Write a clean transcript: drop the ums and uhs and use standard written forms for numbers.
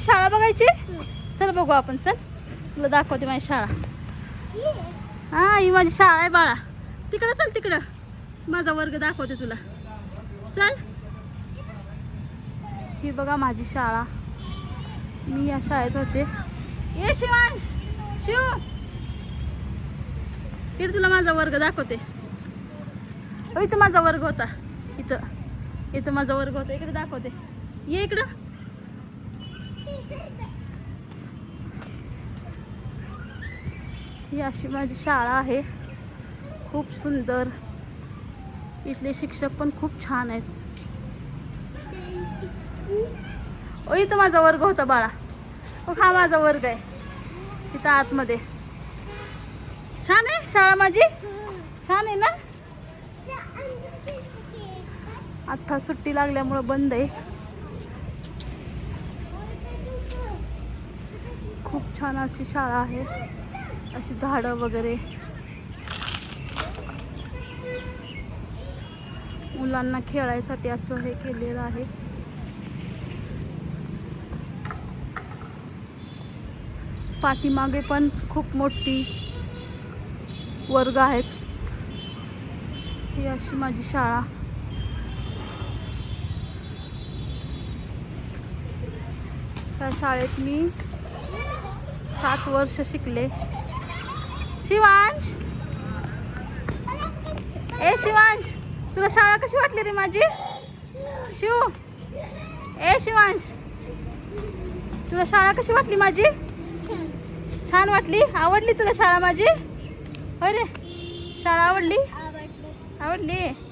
माझी शाळा बघायची. चल बघू आपण. चल तुला दाखवते माझी शाळा. हा ही माझी शाळा आहे बाळा. तिकडं चल, तिकडं माझा वर्ग दाखवते तुला. चल. ही बघा माझी शाळा. मी या शाळेत होते. ये शिवांश, शिव इकडे तुला माझा वर्ग दाखवते. इथं माझा वर्ग होता. इथं माझा वर्ग होता. इकडे दाखवते. ये इकडं. ही अशी माझी शाळा आहे. खूप सुंदर. इथले शिक्षक पण खूप छान आहेत. इथं माझा वर्ग होता बाळा. हा माझा वर्ग आहे. तिथं आतमध्ये. छान आहे शाळा माझी. छान आहे ना. आता सुट्टी लागल्यामुळं बंद आहे. खूप छान अशी शाळा आहे. अशी झाडं वगैरे. मुलांना खेळायसाठी असं हे केलेलं आहे. पाठीमागे पण खूप मोठी वर्ग आहेत. ही अशी माझी शाळा. त्या शाळेत मी 7 वर्ष शिकले. शिवांश, ए शिवांश, तुला शाळा कशी वाटली रे माझी? शिव, ए शिवांश, तुला शाळा कशी वाटली माझी? छान वाटली. आवडली तुला शाळा माझी? होय रे, शाळा आवडली? आवडली.